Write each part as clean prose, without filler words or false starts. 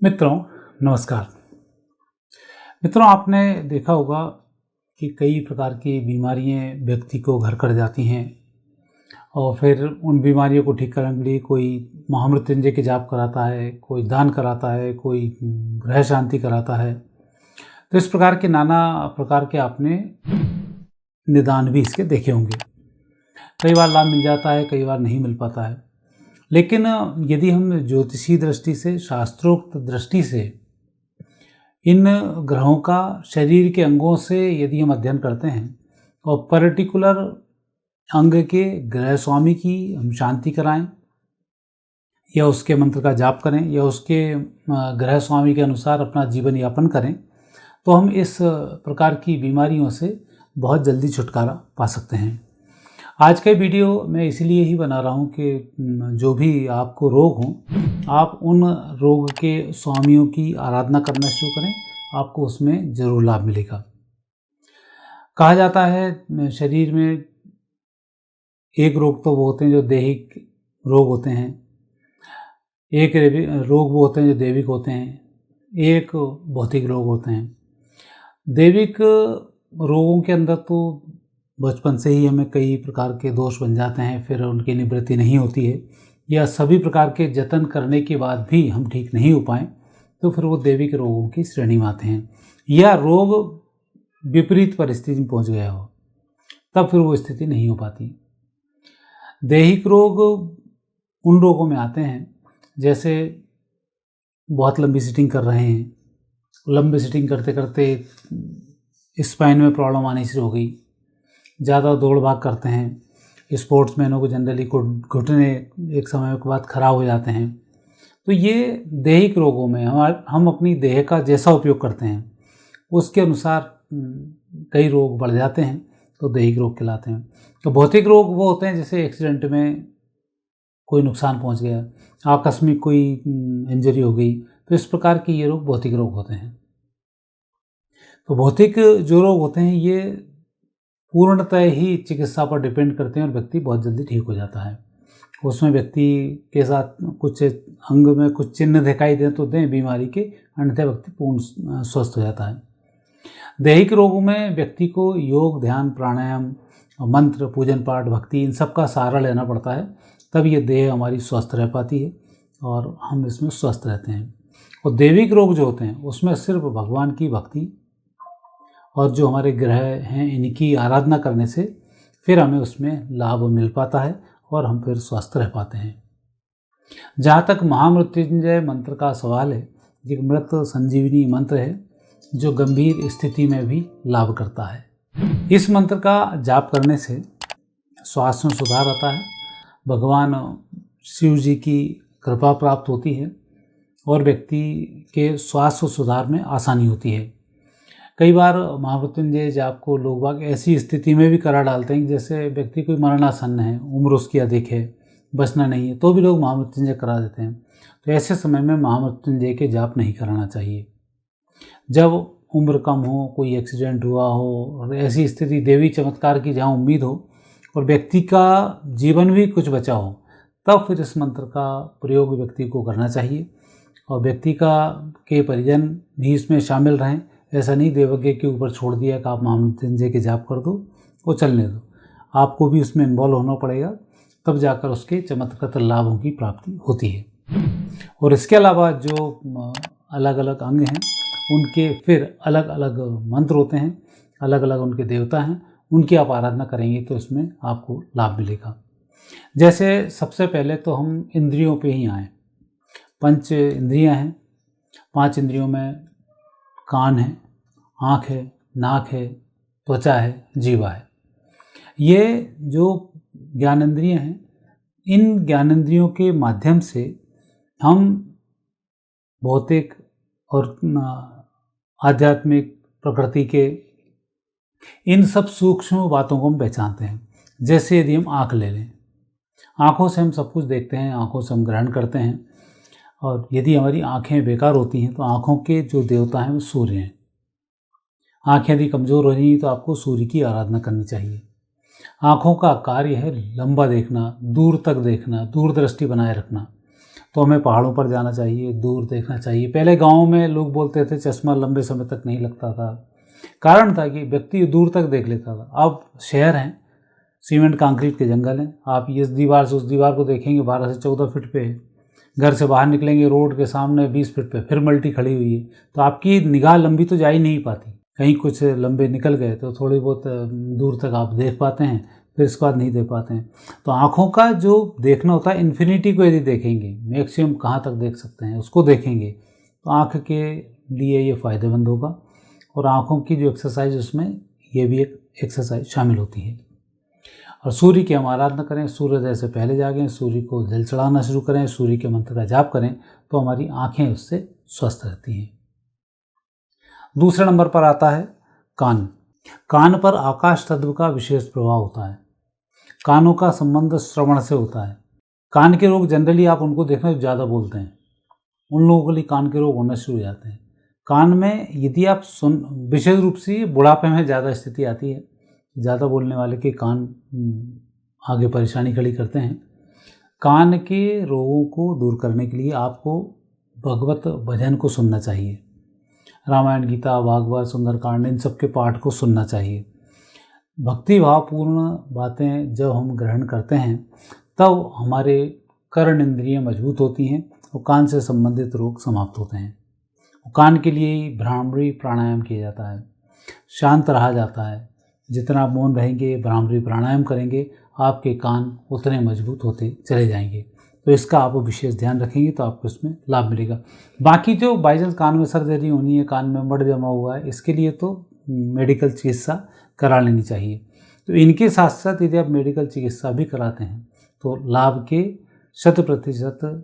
मित्रों नमस्कार। मित्रों, आपने देखा होगा कि कई प्रकार की बीमारियां व्यक्ति को घर कर जाती हैं और फिर उन बीमारियों को ठीक करने के लिए कोई महामृत्युंजय के जाप कराता है, कोई दान कराता है, कोई ग्रह शांति कराता है। तो इस प्रकार के नाना प्रकार के आपने निदान भी इसके देखे होंगे। कई बार लाभ मिल जाता है, कई बार नहीं मिल पाता है। लेकिन यदि हम ज्योतिषी दृष्टि से, शास्त्रोक्त दृष्टि से इन ग्रहों का शरीर के अंगों से यदि हम अध्ययन करते हैं और पर्टिकुलर अंग के ग्रह स्वामी की हम शांति कराएं या उसके मंत्र का जाप करें या उसके ग्रह स्वामी के अनुसार अपना जीवन यापन करें, तो हम इस प्रकार की बीमारियों से बहुत जल्दी छुटकारा पा सकते हैं। आज का वीडियो मैं इसलिए ही बना रहा हूँ कि जो भी आपको रोग हों, आप उन रोग के स्वामियों की आराधना करना शुरू करें, आपको उसमें ज़रूर लाभ मिलेगा। कहा जाता है शरीर में एक रोग तो वो होते हैं जो दैहिक रोग होते हैं, एक रोग वो होते हैं जो दैविक होते हैं, एक भौतिक रोग होते हैं। दैविक रोगों के अंदर तो बचपन से ही हमें कई प्रकार के दोष बन जाते हैं, फिर उनकी निवृत्ति नहीं होती है, या सभी प्रकार के जतन करने के बाद भी हम ठीक नहीं हो पाएँ, तो फिर वो दैविक रोगों की श्रेणी में आते हैं। या रोग विपरीत परिस्थिति में पहुंच गया हो, तब फिर वो स्थिति नहीं हो पाती। दैहिक रोग उन रोगों में आते हैं जैसे बहुत लंबी सिटिंग कर रहे हैं, लंबी सिटिंग करते करते स्पाइन में प्रॉब्लम आनी शुरू हो गई, ज़्यादा दौड़ भाग करते हैं, स्पोर्ट्समैनों को जनरली घुटने एक समय के बाद खराब हो जाते हैं। तो ये दैहिक रोगों में हम अपनी देह का जैसा उपयोग करते हैं उसके अनुसार कई रोग बढ़ जाते हैं, तो दैहिक रोग कहलाते हैं। तो भौतिक रोग वो होते हैं जैसे एक्सीडेंट में कोई नुकसान पहुंच गया, आकस्मिक कोई इंजरी हो गई, तो इस प्रकार के ये रोग भौतिक रोग होते हैं। तो भौतिक जो रोग होते हैं ये पूर्णतः ही चिकित्सा पर डिपेंड करते हैं और व्यक्ति बहुत जल्दी ठीक हो जाता है। उसमें व्यक्ति के साथ कुछ अंग में कुछ चिन्ह दिखाई दें तो दें बीमारी के, अन्यथा व्यक्ति पूर्ण स्वस्थ हो जाता है। दैहिक रोगों में व्यक्ति को योग, ध्यान, प्राणायाम, मंत्र, पूजन पाठ, भक्ति, इन सब का सहारा लेना पड़ता है, तब ये देह हमारी स्वस्थ रह पाती है और हम इसमें स्वस्थ रहते हैं। और दैविक रोग जो होते हैं उसमें सिर्फ भगवान की भक्ति और जो हमारे ग्रह हैं इनकी आराधना करने से फिर हमें उसमें लाभ मिल पाता है और हम फिर स्वस्थ रह पाते हैं। जहाँ तक महामृत्युंजय मंत्र का सवाल है, एक मृत संजीवनी मंत्र है जो गंभीर स्थिति में भी लाभ करता है। इस मंत्र का जाप करने से श्वास में सुधार आता है, भगवान शिव जी की कृपा प्राप्त होती है और व्यक्ति के स्वास्थ्य सुधार में आसानी होती है। कई बार महामृत्युंजय जाप को लोग बाग ऐसी स्थिति में भी करा डालते हैं जैसे व्यक्ति कोई मरणासन्न है, उम्र उसकी अधिक है, बचना नहीं है, तो भी लोग महामृत्युंजय करा देते हैं। तो ऐसे समय में महामृत्युंजय के जाप नहीं कराना चाहिए। जब उम्र कम हो, कोई एक्सीडेंट हुआ हो और ऐसी स्थिति देवी चमत्कार की जहाँ उम्मीद हो और व्यक्ति का जीवन भी कुछ बचा हो, तब फिर इस मंत्र का प्रयोग व्यक्ति को करना चाहिए और व्यक्ति के परिजन भी इसमें शामिल रहें। ऐसा नहीं देवज्ञ के ऊपर छोड़ दिया कि आप महामृत्युंजय के जाप कर दो, वो चलने दो, आपको भी उसमें इन्वॉल्व होना पड़ेगा, तब जाकर उसके चमत्कृत लाभों की प्राप्ति होती है। और इसके अलावा जो अलग अलग अंग हैं उनके फिर अलग अलग मंत्र होते हैं, अलग अलग उनके देवता हैं, उनकी आप आराधना करेंगे तो इसमें आपको लाभ मिलेगा। जैसे सबसे पहले तो हम इंद्रियों पे ही आएँ। 5 इंद्रियाँ हैं, 5 इंद्रियों में कान है, आँख है, नाक है, त्वचा है, जीवा है। ये जो ज्ञानेंद्रियाँ हैं, इन ज्ञानेंद्रियों के माध्यम से हम भौतिक और आध्यात्मिक प्रकृति के इन सब सूक्ष्म बातों को हम पहचानते हैं। जैसे यदि हम आँख ले लें, आँखों से हम सब कुछ देखते हैं, आँखों से हम ग्रहण करते हैं, और यदि हमारी आँखें बेकार होती हैं तो आँखों के जो देवता हैं वो सूर्य हैं। आँखें यदि कमज़ोर हो रही हैं तो आपको सूर्य की आराधना करनी चाहिए। आँखों का कार्य है लंबा देखना, दूर तक देखना, दूरदृष्टि बनाए रखना। तो हमें पहाड़ों पर जाना चाहिए, दूर देखना चाहिए। पहले गाँव में लोग बोलते थे चश्मा लंबे समय तक नहीं लगता था, कारण था कि व्यक्ति दूर तक देख लेता था। अब शहर हैं, सीमेंट कंक्रीट के जंगल हैं, आप इस दीवार से उस दीवार को देखेंगे 12 से 14 फीट पे है। घर से बाहर निकलेंगे रोड के सामने 20 फीट पे फिर मल्टी खड़ी हुई है, तो आपकी निगाह लंबी तो जा ही नहीं पाती। कहीं कुछ लंबे निकल गए तो थोड़ी बहुत दूर तक आप देख पाते हैं, फिर इसके बाद नहीं देख पाते हैं। तो आँखों का जो देखना होता है, इन्फिनिटी को यदि देखेंगे, मैक्सिमम कहाँ तक देख सकते हैं उसको देखेंगे, तो आँख के लिए ये फ़ायदेमंद होगा। और आँखों की जो एक्सरसाइज, उसमें ये भी एक एक्सरसाइज शामिल होती है। और सूर्य की हम आराधना करें, सूर्योदय से पहले जागें, सूर्य को जल चढ़ाना शुरू करें, सूर्य के मंत्र का जाप करें, तो हमारी आँखें उससे स्वस्थ रहती हैं। दूसरे नंबर पर आता है कान। कान पर आकाश तत्व का विशेष प्रभाव होता है। कानों का संबंध श्रवण से होता है। कान के रोग जनरली आप उनको देखना जो ज़्यादा बोलते हैं, उन लोगों के लिए कान के रोग होना शुरू हो जाते हैं। कान में यदि आप विशेष रूप से बुढ़ापे में ज़्यादा स्थिति आती है, ज़्यादा बोलने वाले के कान आगे परेशानी खड़ी करते हैं। कान के रोगों को दूर करने के लिए आपको भगवत भजन को सुनना चाहिए। रामायण, गीता, भागवत, सुंदरकांड, इन सब के पाठ को सुनना चाहिए। भक्ति भावपूर्ण बातें जब हम ग्रहण करते हैं तब हमारे कर्ण इंद्रियाँ मजबूत होती हैं और कान से संबंधित रोग समाप्त होते हैं। कान के लिए ही भ्रामरी प्राणायाम किया जाता है, शांत रहा जाता है। जितना आप मौन रहेंगे, भ्रामरी प्राणायाम करेंगे, आपके कान उतने मजबूत होते चले जाएंगे। तो इसका आप विशेष ध्यान रखेंगे तो आपको इसमें लाभ मिलेगा। बाकी जो बाई चांस कान में सर्जरी होनी है, कान में मड़ जमा हुआ है, इसके लिए तो मेडिकल चिकित्सा करा लेनी चाहिए। तो इनके साथ साथ यदि आप मेडिकल चिकित्सा भी कराते हैं तो लाभ के 100%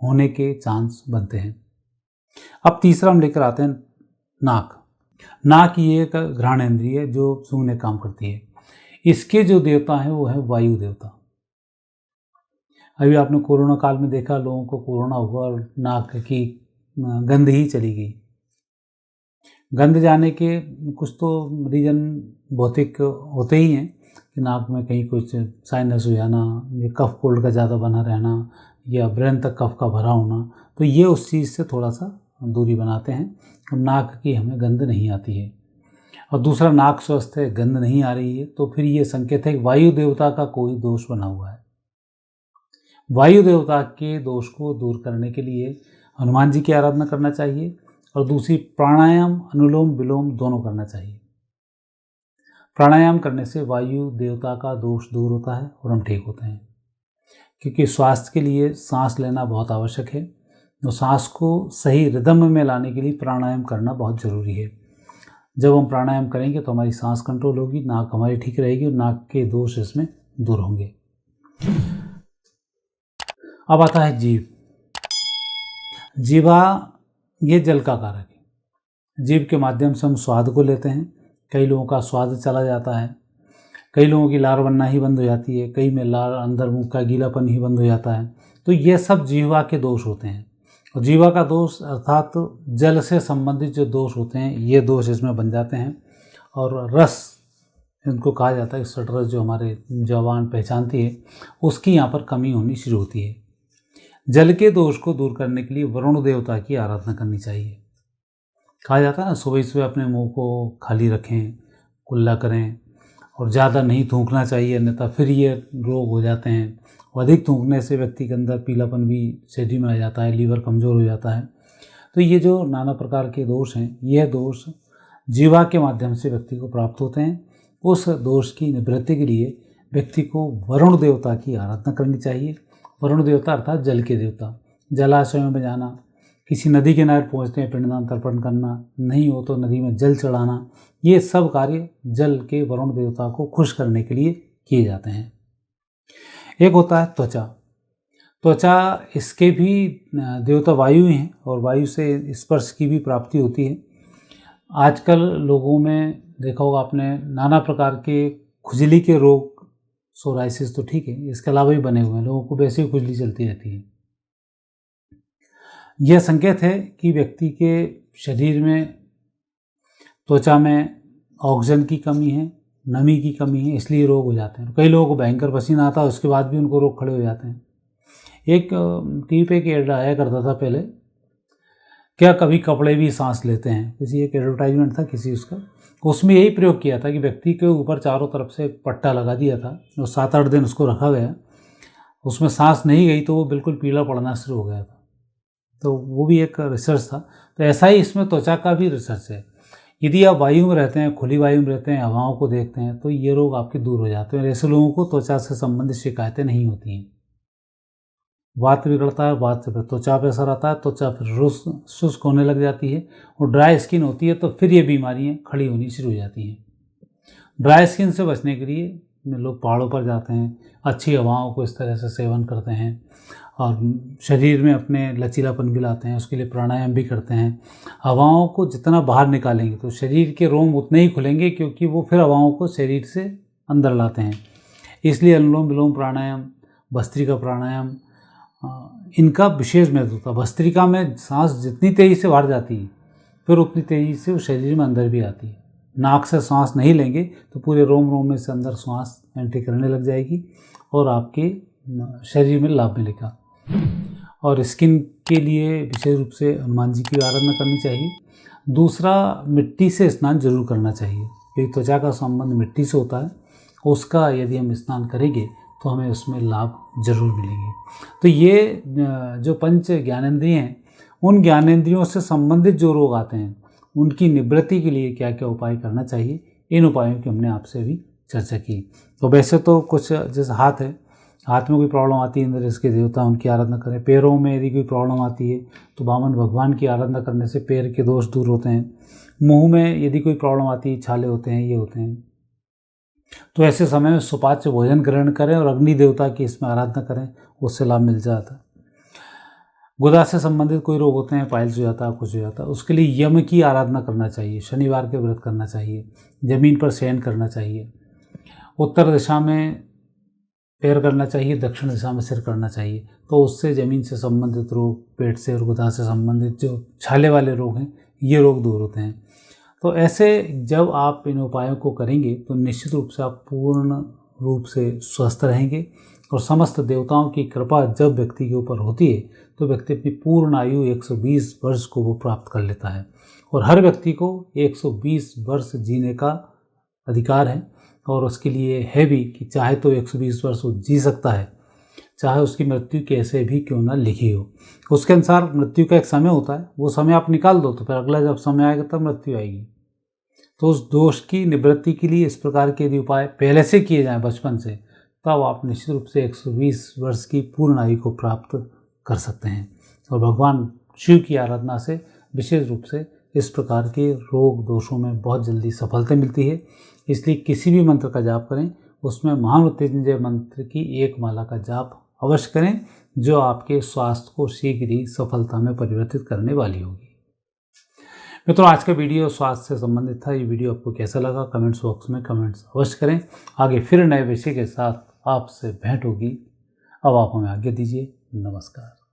होने के चांस बनते हैं। अब तीसरा हम लेकर आते हैं नाक। नाक ये एक घ्राण इंद्रिय है जो सूंघने काम करती है। इसके जो देवता हैं वो है वायु देवता। अभी आपने कोरोना काल में देखा, लोगों को कोरोना हुआ और नाक की गंध ही चली गई। गंध जाने के कुछ तो रीजन भौतिक होते ही हैं कि नाक में कहीं कुछ साइनस हो जाना, या कफ कोल्ड का ज़्यादा बना रहना, या ब्रेन तक कफ का भरा होना, तो ये उस चीज़ से थोड़ा सा दूरी बनाते हैं। नाक की हमें गंध नहीं आती है। और दूसरा, नाक स्वस्थ है, गंध नहीं आ रही है, तो फिर ये संकेत है कि वायु देवता का कोई दोष बना हुआ है। वायु देवता के दोष को दूर करने के लिए हनुमान जी की आराधना करना चाहिए और दूसरी प्राणायाम, अनुलोम विलोम दोनों करना चाहिए। प्राणायाम करने से वायु देवता का दोष दूर होता है और हम ठीक होते हैं, क्योंकि स्वास्थ्य के लिए सांस लेना बहुत आवश्यक है। तो सांस को सही रिदम में लाने के लिए प्राणायाम करना बहुत ज़रूरी है। जब हम प्राणायाम करेंगे तो हमारी सांस कंट्रोल होगी, नाक हमारी ठीक रहेगी और नाक के दोष इसमें दूर होंगे। अब आता है जीभ। जीवा ये जल का कारक है। जीभ के माध्यम से हम स्वाद को लेते हैं। कई लोगों का स्वाद चला जाता है, कई लोगों की लार बनना ही बंद हो जाती है, कई में लार अंदर मुंह का गीलापन ही बंद हो जाता है। तो ये सब जीवा के दोष होते हैं। और जीवा का दोष अर्थात जल से संबंधित जो दोष होते हैं, ये दोष इसमें बन जाते हैं। और रस, इनको कहा जाता है सटरस, जो हमारे जवान पहचानती है, उसकी यहाँ पर कमी होनी शुरू होती है। जल के दोष को दूर करने के लिए वरुण देवता की आराधना करनी चाहिए। कहा जाता है ना, सुबह सुबह अपने मुंह को खाली रखें, कुल्ला करें, और ज़्यादा नहीं थूकना चाहिए, अन्यथा फिर ये रोग हो जाते हैं। और अधिक थूकने से व्यक्ति के अंदर पीलापन भी शरीर में आ जाता है, लीवर कमज़ोर हो जाता है। तो ये जो नाना प्रकार के दोष हैं, यह दोष जीवा के माध्यम से व्यक्ति को प्राप्त होते हैं। उस दोष की निवृत्ति के लिए व्यक्ति को वरुण देवता की आराधना करनी चाहिए। वरुण देवता अर्थात जल के देवता। जलाशयों में जाना, किसी नदी किनारे पहुँचते हैं पिंडदान तर्पण करना, नहीं हो तो नदी में जल चढ़ाना, ये सब कार्य जल के वरुण देवता को खुश करने के लिए किए जाते हैं। एक होता है त्वचा। त्वचा, इसके भी देवता वायु हैं और वायु से स्पर्श की भी प्राप्ति होती है। आजकल लोगों में देखा होगा आपने, नाना प्रकार के खुजली के रोग, सोराइसिस तो ठीक है, इसके अलावा भी बने हुए हैं, लोगों को वैसे ही खुजली चलती रहती है। यह संकेत है कि व्यक्ति के शरीर में, त्वचा में ऑक्सीजन की कमी है, नमी की कमी है, इसलिए रोग हो जाते हैं। कई लोगों को भयंकर पसीना आता है, उसके बाद भी उनको रोग खड़े हो जाते हैं। एक टीवी पे एक एड आया करता था पहले, क्या कभी कपड़े भी सांस लेते हैं, किसी एक एडवर्टाइजमेंट था किसी उसका, उसमें यही प्रयोग किया था कि व्यक्ति के ऊपर चारों तरफ से पट्टा लगा दिया था और 7-8 दिन उसको रखा गया, उसमें सांस नहीं गई तो वो बिल्कुल पीला पड़ना शुरू हो गया था। तो वो भी एक रिसर्च था। तो ऐसा ही इसमें त्वचा का भी रिसर्च है। यदि आप वायु में रहते हैं, खुली वायु में रहते हैं, हवाओं को देखते हैं, तो ये रोग आपके दूर हो जाते हैं। ऐसे लोगों को त्वचा से संबंधित शिकायतें नहीं होती हैं। वात बिगड़ता है, वात से फिर त्वचा पर असर आता है, त्वचा फिर शुष्क होने लग जाती है और ड्राई स्किन होती है, तो फिर ये बीमारियाँ खड़ी होनी शुरू हो जाती हैं। ड्राई स्किन से बचने के लिए लोग पहाड़ों पर जाते हैं, अच्छी हवाओं को इस तरह से सेवन करते हैं और शरीर में अपने लचीलापन भी लाते हैं, उसके लिए प्राणायाम भी करते हैं। हवाओं को जितना बाहर निकालेंगे तो शरीर के रोम उतने ही खुलेंगे, क्योंकि वो फिर हवाओं को शरीर से अंदर लाते हैं। इसलिए अनुलोम विलोम प्राणायाम, भस्त्रिका प्राणायाम, इनका विशेष महत्व होता है। भस्त्रिका में सांस जितनी तेज़ी से बाहर जाती है, फिर उतनी तेज़ी से वो शरीर में अंदर भी आती है। नाक से सांस नहीं लेंगे तो पूरे रोम रोम में से अंदर सांस एंट्री करने लग जाएगी और आपके शरीर में लाभ मिलेगा। और स्किन के लिए विशेष रूप से हनुमान जी की आराधना करनी चाहिए। दूसरा, मिट्टी से स्नान जरूर करना चाहिए, क्योंकि त्वचा का संबंध मिट्टी से होता है। उसका यदि हम स्नान करेंगे तो हमें उसमें लाभ जरूर मिलेंगे। तो ये जो पंच ज्ञानेंद्रिय हैं, उन ज्ञानेंद्रियों से संबंधित जो रोग आते हैं उनकी निवृत्ति के लिए क्या क्या उपाय करना चाहिए, इन उपायों की हमने आपसे भी चर्चा की। तो वैसे तो कुछ, जैसे हाथ है, हाथ में कोई प्रॉब्लम आती है, इंद्र इसके देवता, उनकी आराधना करें। पैरों में यदि कोई प्रॉब्लम आती है तो वामन भगवान की आराधना करने से पैर के दोष दूर होते हैं। मुंह में यदि कोई प्रॉब्लम आती है, छाले होते हैं, ये होते हैं, तो ऐसे समय में सुपाच्य भोजन ग्रहण करें और अग्नि देवता की इसमें आराधना करें, उससे लाभ मिल जाता है। गुदा से संबंधित कोई रोग होते हैं, पाइल्स हो जाता है, कुछ हो जाता है, उसके लिए यम की आराधना करना चाहिए, शनिवार के व्रत करना चाहिए, जमीन पर शयन करना चाहिए, उत्तर दिशा में पैर करना चाहिए, दक्षिण दिशा में सिर करना चाहिए। तो उससे जमीन से संबंधित रोग, पेट से और गुदा से संबंधित जो छाले वाले रोग हैं, ये रोग दूर होते हैं। तो ऐसे जब आप इन उपायों को करेंगे तो निश्चित रूप से आप पूर्ण रूप से स्वस्थ रहेंगे। और समस्त देवताओं की कृपा जब व्यक्ति के ऊपर होती है तो व्यक्ति अपनी पूर्ण आयु 120 वर्ष को वो प्राप्त कर लेता है। और हर व्यक्ति को 120 वर्ष जीने का अधिकार है, और उसके लिए है भी कि चाहे तो 120 वर्ष वो जी सकता है, चाहे उसकी मृत्यु कैसे भी क्यों ना लिखी हो। उसके अनुसार मृत्यु का एक समय होता है, वो समय आप निकाल दो तो फिर अगला जब समय आएगा तब मृत्यु आएगी। तो उस दोष की निवृत्ति के लिए इस प्रकार के यदि उपाय पहले से किए जाएं बचपन से, तब आप निश्चित रूप से 120 वर्ष की पूर्ण आयु को प्राप्त कर सकते हैं। और भगवान शिव की आराधना से विशेष रूप से इस प्रकार के रोग दोषों में बहुत जल्दी सफलता मिलती है। इसलिए किसी भी मंत्र का जाप करें, उसमें महामृत्युंजय मंत्र की एक माला का जाप अवश्य करें, जो आपके स्वास्थ्य को शीघ्र ही सफलता में परिवर्तित करने वाली होगी। मित्रों, आज का वीडियो स्वास्थ्य से संबंधित था। ये वीडियो आपको कैसा लगा कमेंट्स बॉक्स में कमेंट्स अवश्य करें। आगे फिर नए विषय के साथ आपसे भेंट होगी। अब आप हमें आज्ञा दीजिए। नमस्कार।